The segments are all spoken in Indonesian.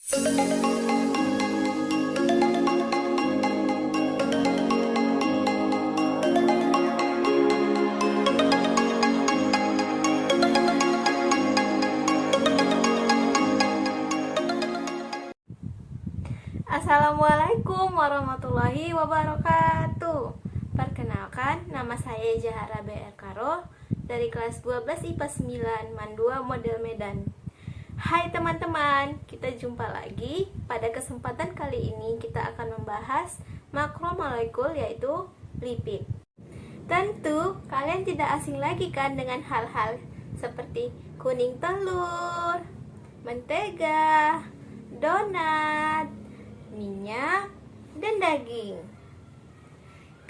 Assalamualaikum warahmatullahi wabarakatuh. Perkenalkan, nama saya Zahara BR Karo dari kelas 12 IPA 9 Mandua Model Medan. Hai teman-teman, kita jumpa lagi. Pada kesempatan kali ini kita akan membahas makromolekul, yaitu lipid. Tentu kalian tidak asing lagi kan dengan hal-hal seperti kuning telur, mentega, donat, minyak, dan daging.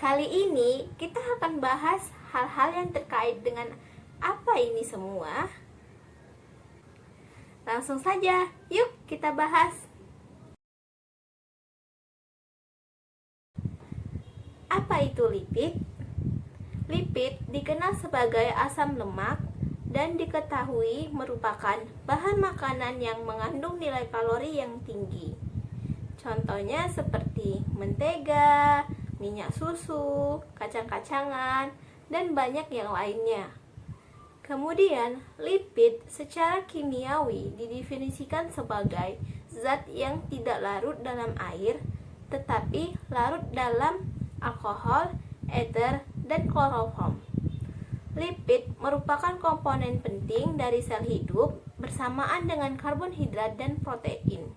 Kali ini kita akan bahas hal-hal yang terkait dengan apa ini semua. Langsung saja, yuk kita bahas. Apa itu lipid? Lipid dikenal sebagai asam lemak dan diketahui merupakan bahan makanan yang mengandung nilai kalori yang tinggi. Contohnya seperti mentega, minyak susu, kacang-kacangan, dan banyak yang lainnya. Kemudian, lipid secara kimiawi didefinisikan sebagai zat yang tidak larut dalam air, tetapi larut dalam alkohol, ether, dan kloroform. Lipid merupakan komponen penting dari sel hidup bersamaan dengan karbohidrat dan protein.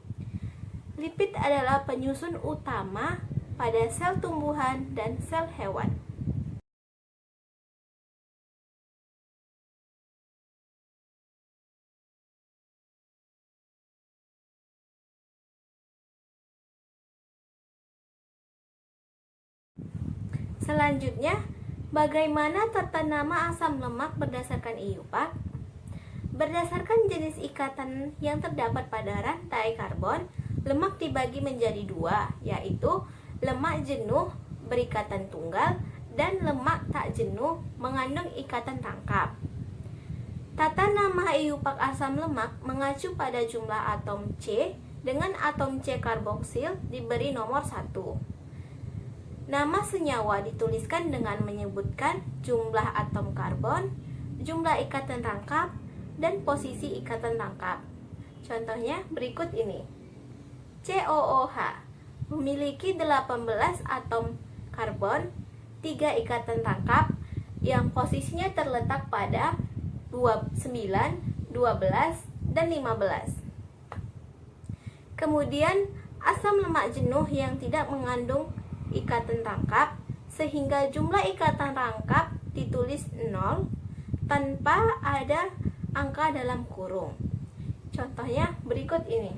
Lipid adalah penyusun utama pada sel tumbuhan dan sel hewan. Selanjutnya, bagaimana tata nama asam lemak berdasarkan IUPAC? Berdasarkan jenis ikatan yang terdapat pada rantai karbon, lemak dibagi menjadi dua, yaitu lemak jenuh berikatan tunggal dan lemak tak jenuh mengandung ikatan tangkap. Tata nama IUPAC asam lemak mengacu pada jumlah atom C dengan atom C karboksil diberi nomor 1. Nama senyawa dituliskan dengan menyebutkan jumlah atom karbon, jumlah ikatan tangkap, dan posisi ikatan tangkap. Contohnya berikut ini. COOH memiliki 18 atom karbon, 3 ikatan tangkap yang posisinya terletak pada 9, 12, dan 15. Kemudian asam lemak jenuh yang tidak mengandung ikatan tangkap, sehingga jumlah ikatan tangkap ditulis 0 tanpa ada angka dalam kurung. Contohnya berikut ini.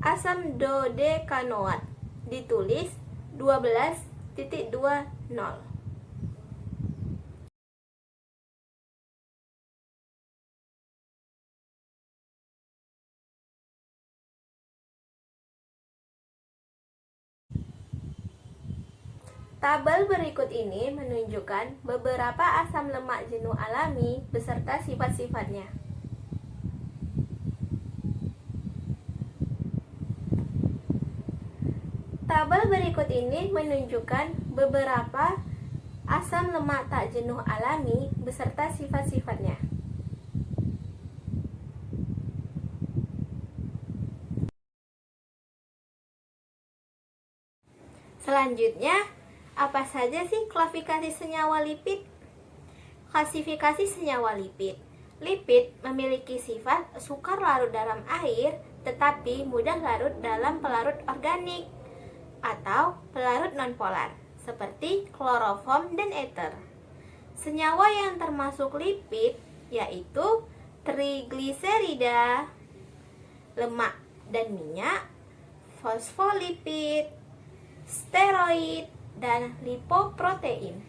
Asam dodekanoat ditulis 12.20. Tabel berikut ini menunjukkan beberapa asam lemak jenuh alami beserta sifat-sifatnya. Tabel berikut ini menunjukkan beberapa asam lemak tak jenuh alami beserta sifat-sifatnya. Selanjutnya, apa saja sih klasifikasi senyawa lipid? Klasifikasi senyawa lipid. Lipid memiliki sifat sukar larut dalam air, tetapi mudah larut dalam pelarut organik atau pelarut nonpolar seperti kloroform dan ether. Senyawa yang termasuk lipid yaitu trigliserida, lemak dan minyak, fosfolipid, steroid, dan lipoprotein.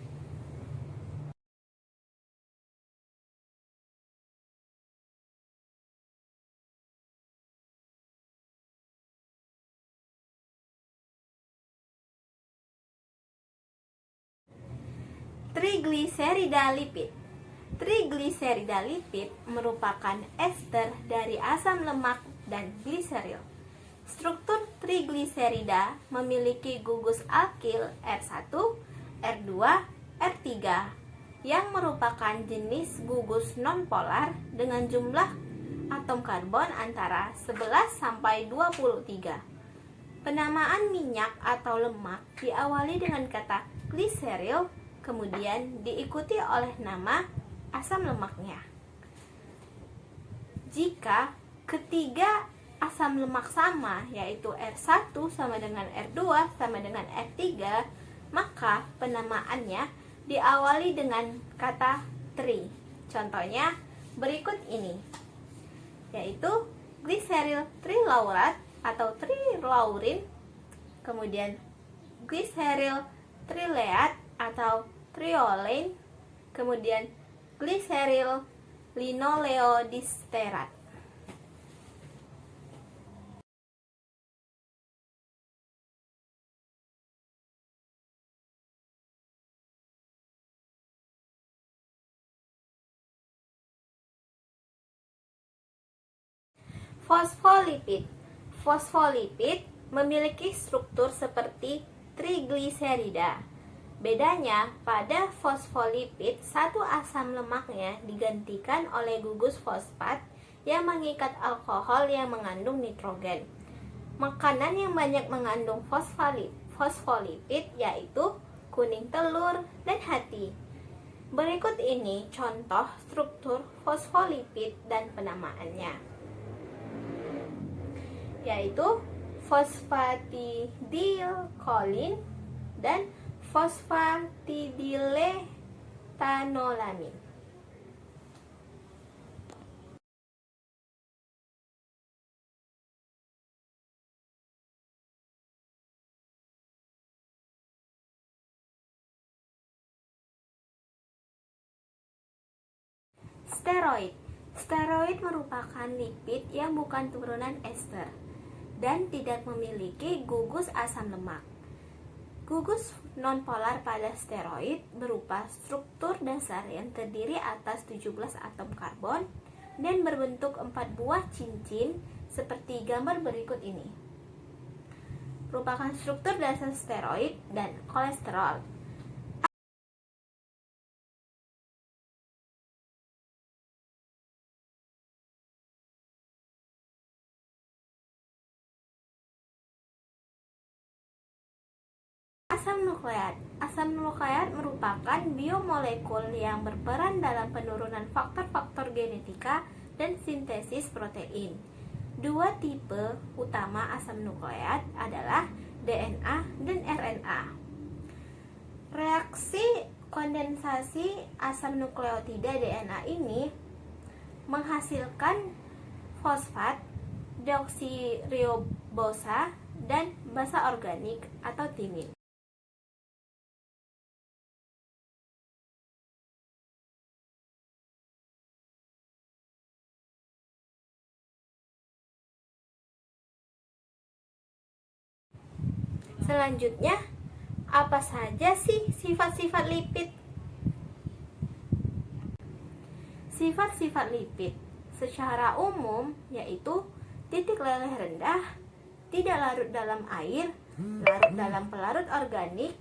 Trigliserida lipid. Trigliserida lipid merupakan ester dari asam lemak dan gliseril. Struktur trigliserida memiliki gugus alkil R1, R2, R3 yang merupakan jenis gugus nonpolar dengan jumlah atom karbon antara 11 sampai 23. Penamaan minyak atau lemak diawali dengan kata gliseril, kemudian diikuti oleh nama asam lemaknya. Jika ketiga asam lemak sama, yaitu R1 sama dengan R2 sama dengan R3, maka penamaannya diawali dengan kata tri. Contohnya berikut ini, yaitu gliseril trilaurat atau trilaurin, kemudian gliseril trileat atau triolane, kemudian gliseril linoleodisterat. Fosfolipid. Fosfolipid memiliki struktur seperti trigliserida. Bedanya, pada fosfolipid, satu asam lemaknya digantikan oleh gugus fosfat yang mengikat alkohol yang mengandung nitrogen. Makanan yang banyak mengandung fosfolipid yaitu kuning telur dan hati. Berikut ini contoh struktur fosfolipid dan penamaannya, yaitu fosfatidilkolin dan fosfatidilethanolamine. Steroid. Steroid merupakan lipid yang bukan turunan ester dan tidak memiliki gugus asam lemak. Gugus nonpolar pada steroid berupa struktur dasar yang terdiri atas 17 atom karbon dan berbentuk 4 buah cincin seperti gambar berikut ini. Merupakan struktur dasar steroid dan kolesterol. Asam nukleat. Asam nukleat merupakan biomolekul yang berperan dalam penurunan faktor-faktor genetika dan sintesis protein. Dua tipe utama asam nukleat adalah DNA dan RNA. Reaksi kondensasi asam nukleotida DNA ini menghasilkan fosfat, deoksiribosa, dan basa organik atau timin. Selanjutnya, apa saja sih sifat-sifat lipid? Sifat-sifat lipid secara umum yaitu titik leleh rendah, tidak larut dalam air, larut dalam pelarut organik,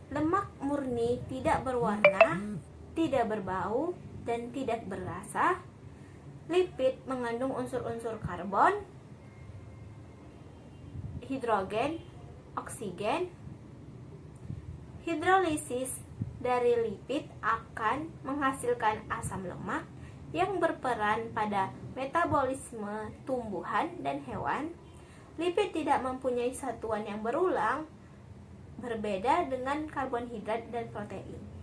lemak murni tidak berwarna, tidak berbau, dan tidak berasa. Lipid mengandung unsur-unsur karbon, hidrogen, oksigen. Hidrolisis dari lipid akan menghasilkan asam lemak yang berperan pada metabolisme tumbuhan dan hewan. Lipid tidak mempunyai satuan yang berulang, berbeda dengan karbohidrat dan protein.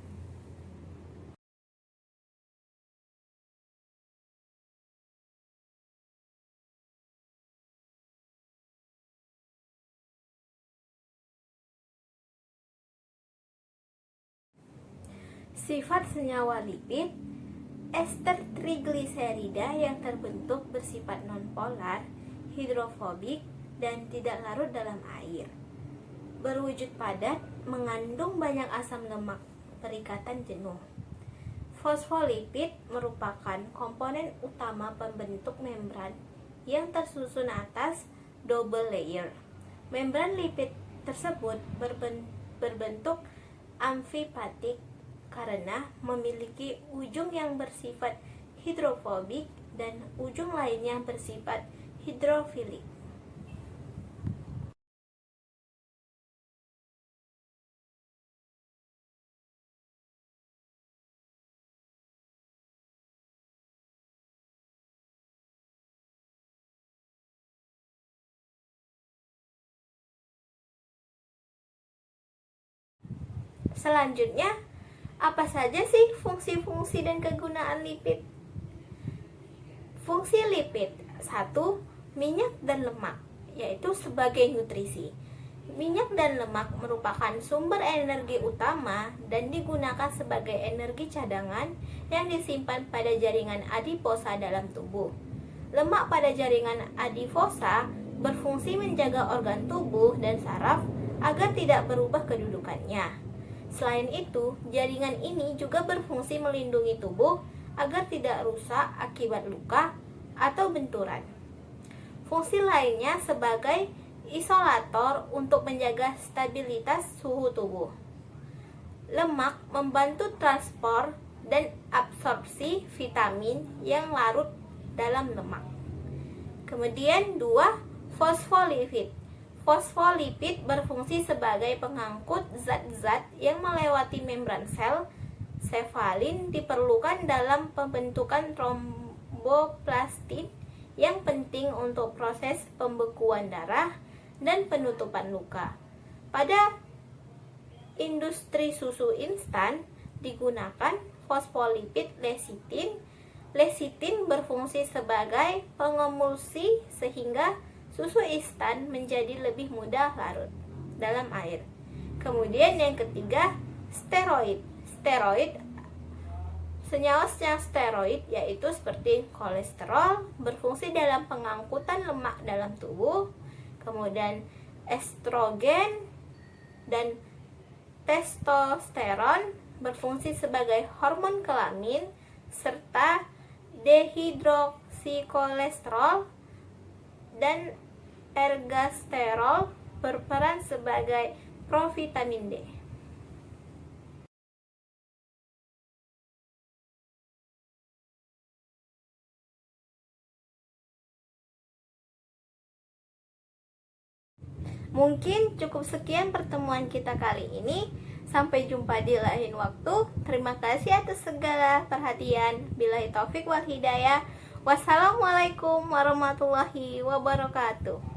Sifat senyawa lipid, ester trigliserida yang terbentuk bersifat nonpolar, hidrofobik, dan tidak larut dalam air. Berwujud padat, mengandung banyak asam lemak, perikatan jenuh. Fosfolipid merupakan komponen utama pembentuk membran yang tersusun atas double layer. Membran lipid tersebut berbentuk amfipatik karena memiliki ujung yang bersifat hidrofobik dan ujung lainnya bersifat hidrofilik. Selanjutnya, apa saja sih fungsi-fungsi dan kegunaan lipid? Fungsi lipid 1. Minyak dan lemak, yaitu sebagai nutrisi. Minyak dan lemak merupakan sumber energi utama dan digunakan sebagai energi cadangan yang disimpan pada jaringan adiposa dalam tubuh. Lemak pada jaringan adiposa berfungsi menjaga organ tubuh dan saraf agar tidak berubah kedudukannya. Selain itu, jaringan ini juga berfungsi melindungi tubuh agar tidak rusak akibat luka atau benturan. Fungsi lainnya sebagai isolator untuk menjaga stabilitas suhu tubuh. Lemak membantu transport dan absorpsi vitamin yang larut dalam lemak. Kemudian 2. Fosfolipid. Fosfolipid berfungsi sebagai pengangkut zat-zat yang melewati membran sel. Sefalin diperlukan dalam pembentukan tromboplastin yang penting untuk proses pembekuan darah dan penutupan luka. Pada industri susu instan digunakan fosfolipid lecitin. Lecitin berfungsi sebagai pengemulsi sehingga susu instan menjadi lebih mudah larut dalam air. Kemudian yang ketiga, steroid. Steroid, senyawa-senyawa steroid yaitu seperti kolesterol berfungsi dalam pengangkutan lemak dalam tubuh. Kemudian estrogen dan testosteron berfungsi sebagai hormon kelamin, serta dehidroksikolesterol dan ergosterol berperan sebagai provitamin D. Mungkin cukup sekian pertemuan kita kali ini. Sampai jumpa di lain waktu. Terima kasih atas segala perhatian. Billahi taufik wal hidayah. Wassalamualaikum warahmatullahi wabarakatuh.